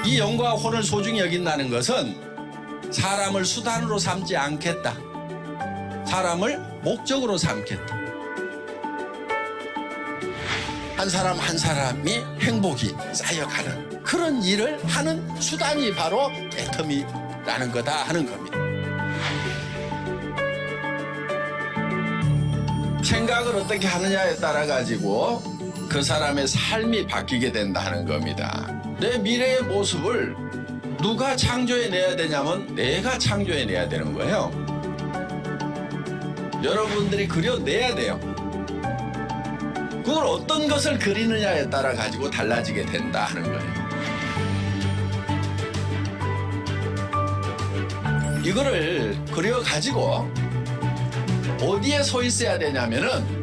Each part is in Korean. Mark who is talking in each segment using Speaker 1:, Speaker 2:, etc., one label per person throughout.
Speaker 1: 이 영과 혼을 소중히 여긴다는 것은 사람을 수단으로 삼지 않겠다. 사람을 목적으로 삼겠다. 한 사람 한 사람이 행복이 쌓여가는 그런 일을 하는 수단이 바로 애터미라는 거다 하는 겁니다. 생각을 어떻게 하느냐에 따라 가지고 그 사람의 삶이 바뀌게 된다 하는 겁니다. 내 미래의 모습을 누가 창조해내야 되냐면 내가 창조해내야 되는 거예요. 여러분들이 그려내야 돼요. 그걸 어떤 것을 그리느냐에 따라 가지고 달라지게 된다 하는 거예요. 이거를 그려가지고 어디에 서 있어야 되냐면은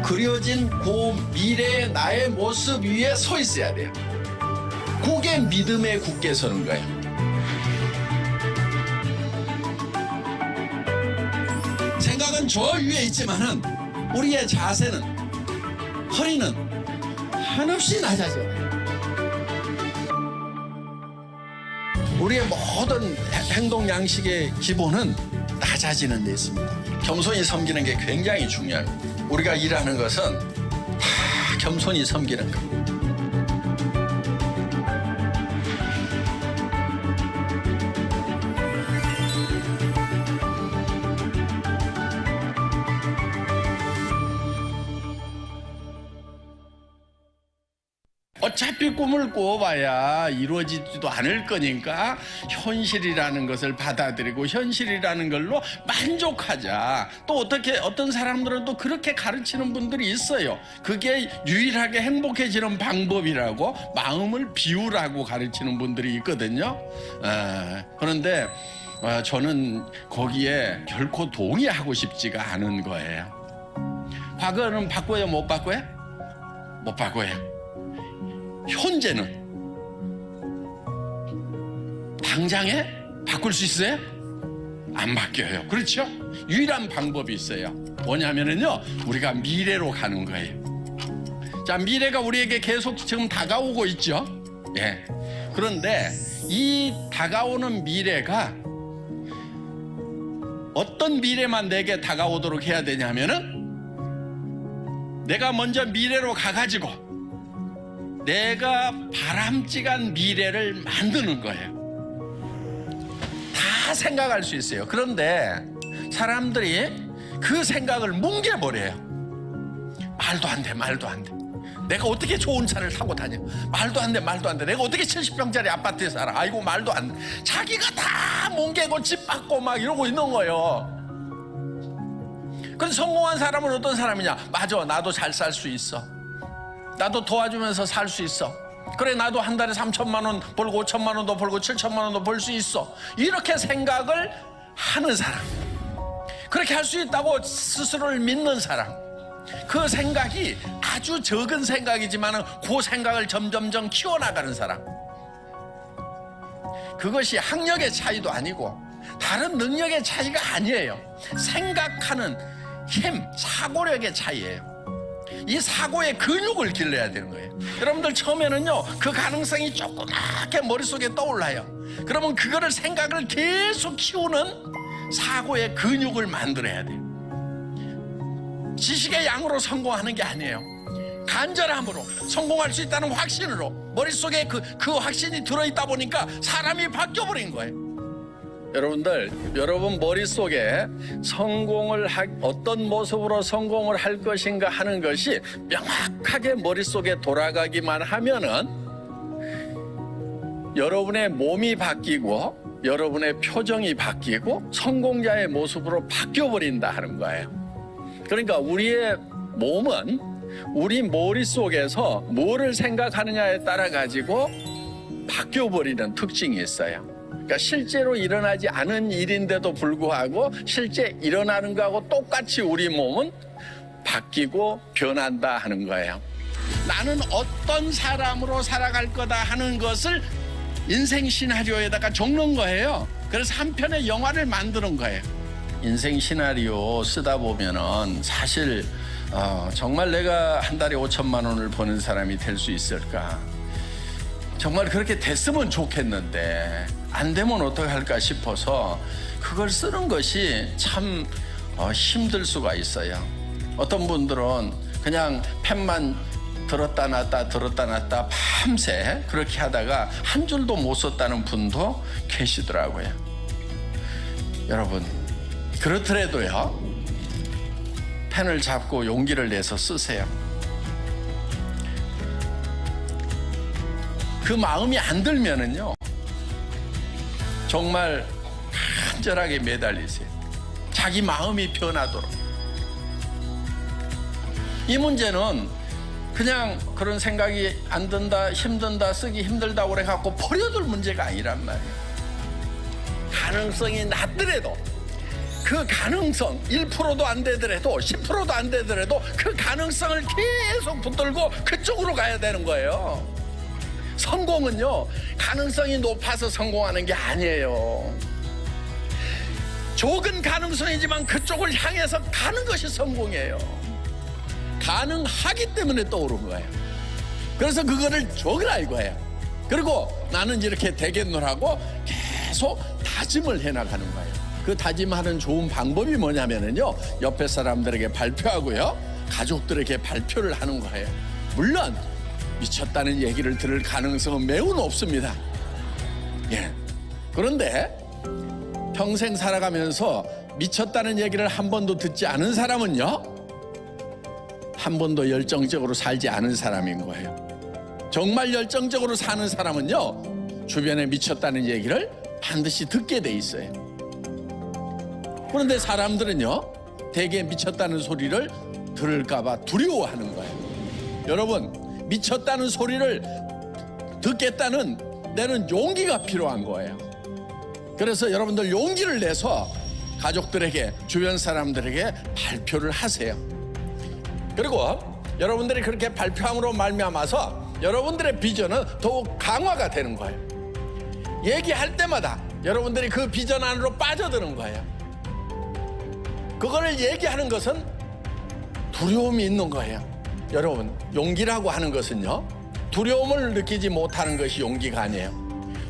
Speaker 1: 그려진 그 미래의 나의 모습 위에 서 있어야 돼요. 그게 믿음에 굳게 서는 거예요. 생각은 저 위에 있지만은 우리의 자세는, 허리는 한없이 낮아져요. 우리의 모든 행동 양식의 기본은 낮아지는 데 있습니다. 겸손히 섬기는 게 굉장히 중요합니다. 우리가 일하는 것은 다 겸손히 섬기는 겁니다. 어차피 꿈을 꿔봐야 이루어지지도 않을 거니까 현실이라는 것을 받아들이고 현실이라는 걸로 만족하자. 또 어떤 사람들은 또 그렇게 가르치는 분들이 있어요. 그게 유일하게 행복해지는 방법이라고 마음을 비우라고 가르치는 분들이 있거든요. 그런데 저는 거기에 결코 동의하고 싶지가 않은 거예요. 과거는 바꿔요? 못 바꿔요? 못 바꿔요. 현재는 당장에 바꿀 수 있어요? 안 바뀌어요. 그렇죠? 유일한 방법이 있어요. 뭐냐면은요, 우리가 미래로 가는 거예요. 자, 미래가 우리에게 계속 지금 다가오고 있죠. 예. 그런데 이 다가오는 미래가 어떤 미래만 내게 다가오도록 해야 되냐면은 내가 먼저 미래로 가가지고 내가 바람직한 미래를 만드는 거예요. 다 생각할 수 있어요. 그런데 사람들이 그 생각을 뭉개버려요. 말도 안 돼, 말도 안 돼. 내가 어떻게 좋은 차를 타고 다녀? 말도 안 돼, 말도 안 돼. 내가 어떻게 70평짜리 아파트에 살아? 아이고, 말도 안 돼. 자기가 다 뭉개고 집 받고 막 이러고 있는 거예요. 근데 성공한 사람은 어떤 사람이냐? 맞아, 나도 잘 살 수 있어. 나도 도와주면서 살 수 있어. 그래, 나도 한 달에 3천만 원 벌고 5천만 원도 벌고 7천만 원도 벌 수 있어. 이렇게 생각을 하는 사람, 그렇게 할 수 있다고 스스로를 믿는 사람, 그 생각이 아주 적은 생각이지만 그 생각을 점점점 키워나가는 사람, 그것이 학력의 차이도 아니고 다른 능력의 차이가 아니에요. 생각하는 힘, 사고력의 차이예요. 이 사고의 근육을 길러야 되는 거예요. 여러분들 처음에는요, 그 가능성이 조그맣게 머릿속에 떠올라요. 그러면 그거를 생각을 계속 키우는 사고의 근육을 만들어야 돼요. 지식의 양으로 성공하는 게 아니에요. 간절함으로, 성공할 수 있다는 확신으로, 머릿속에 그 확신이 들어있다 보니까 사람이 바뀌어버린 거예요. 여러분들, 여러분 머릿속에 어떤 모습으로 성공을 할 것인가 하는 것이 명확하게 머릿속에 돌아가기만 하면은 여러분의 몸이 바뀌고 여러분의 표정이 바뀌고 성공자의 모습으로 바뀌어버린다 하는 거예요. 그러니까 우리의 몸은 우리 머릿속에서 뭐를 생각하느냐에 따라 가지고 바뀌어버리는 특징이 있어요. 그러니까 실제로 일어나지 않은 일인데도 불구하고 실제 일어나는 거하고 똑같이 우리 몸은 바뀌고 변한다 하는 거예요. 나는 어떤 사람으로 살아갈 거다 하는 것을 인생 시나리오에다가 적는 거예요. 그래서 한 편의 영화를 만드는 거예요. 인생 시나리오 쓰다 보면은 사실 정말 내가 한 달에 5천만 원을 버는 사람이 될 수 있을까? 정말 그렇게 됐으면 좋겠는데 안 되면 어떡할까 싶어서 그걸 쓰는 것이 참 힘들 수가 있어요. 어떤 분들은 그냥 펜만 들었다 놨다 밤새 그렇게 하다가 한 줄도 못 썼다는 분도 계시더라고요. 여러분, 그렇더라도요, 펜을 잡고 용기를 내서 쓰세요. 그 마음이 안 들면은요, 정말 간절하게 매달리세요. 자기 마음이 변하도록. 이 문제는 그냥 그런 생각이 안 든다, 힘든다, 쓰기 힘들다고 그래갖고 버려둘 문제가 아니란 말이에요. 가능성이 낮더라도, 그 가능성 1%도 안 되더라도 10%도 안 되더라도 그 가능성을 계속 붙들고 그쪽으로 가야 되는 거예요. 성공은요, 가능성이 높아서 성공하는 게 아니에요. 적은 가능성이지만 그쪽을 향해서 가는 것이 성공이에요. 가능하기 때문에 떠오른 거예요. 그래서 그거를 적으라 이거예요. 그리고 나는 이렇게 되겠노라고 계속 다짐을 해나가는 거예요. 그 다짐하는 좋은 방법이 뭐냐면요, 옆에 사람들에게 발표하고요, 가족들에게 발표를 하는 거예요. 물론 미쳤다는 얘기를 들을 가능성은 매우 높습니다. 예. 그런데 평생 살아가면서 미쳤다는 얘기를 한 번도 듣지 않은 사람은요, 한 번도 열정적으로 살지 않은 사람인 거예요. 정말 열정적으로 사는 사람은요, 주변에 미쳤다는 얘기를 반드시 듣게 돼 있어요. 그런데 사람들은요, 대개 미쳤다는 소리를 들을까봐 두려워하는 거예요. 여러분, 미쳤다는 소리를 듣겠다는 내는 용기가 필요한 거예요. 그래서 여러분들 용기를 내서 가족들에게, 주변 사람들에게 발표를 하세요. 그리고 여러분들이 그렇게 발표함으로 말미암아서 여러분들의 비전은 더욱 강화가 되는 거예요. 얘기할 때마다 여러분들이 그 비전 안으로 빠져드는 거예요. 그거를 얘기하는 것은 두려움이 있는 거예요. 여러분, 용기라고 하는 것은요, 두려움을 느끼지 못하는 것이 용기가 아니에요.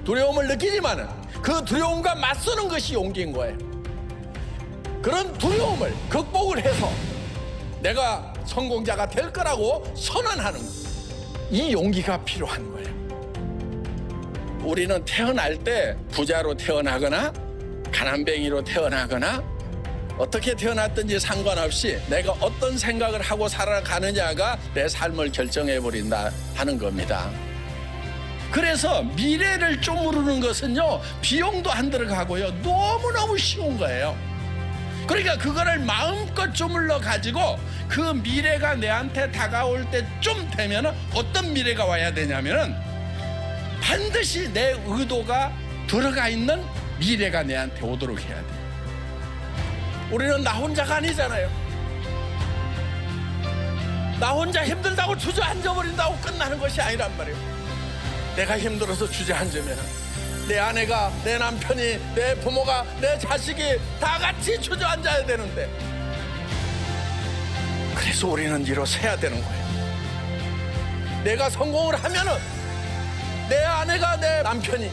Speaker 1: 두려움을 느끼지만은 그 두려움과 맞서는 것이 용기인 거예요. 그런 두려움을 극복을 해서 내가 성공자가 될 거라고 선언하는 것, 이 용기가 필요한 거예요. 우리는 태어날 때 부자로 태어나거나 가난뱅이로 태어나거나 어떻게 태어났든지 상관없이 내가 어떤 생각을 하고 살아가느냐가 내 삶을 결정해버린다 하는 겁니다. 그래서 미래를 쪼무르는 것은요, 비용도 안 들어가고요, 너무너무 쉬운 거예요. 그러니까 그거를 마음껏 쪼물러 가지고 그 미래가 내한테 다가올 때쯤 되면은 어떤 미래가 와야 되냐면은 반드시 내 의도가 들어가 있는 미래가 내한테 오도록 해야 돼요. 우리는 나 혼자가 아니잖아요. 나 혼자 힘들다고 주저앉아버린다고 끝나는 것이 아니란 말이에요. 내가 힘들어서 주저앉으면 내 아내가, 내 남편이, 내 부모가, 내 자식이 다 같이 주저앉아야 되는데, 그래서 우리는 일어서야 되는 거예요. 내가 성공을 하면은 내 아내가, 내 남편이,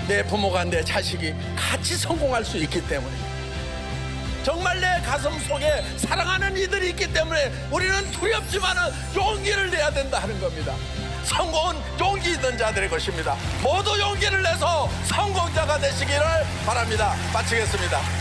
Speaker 1: 내 부모가, 내 자식이 같이 성공할 수 있기 때문에, 정말 내 가슴 속에 사랑하는 이들이 있기 때문에 우리는 두렵지만은 용기를 내야 된다 하는 겁니다. 성공은 용기 있는 자들의 것입니다. 모두 용기를 내서 성공자가 되시기를 바랍니다. 마치겠습니다.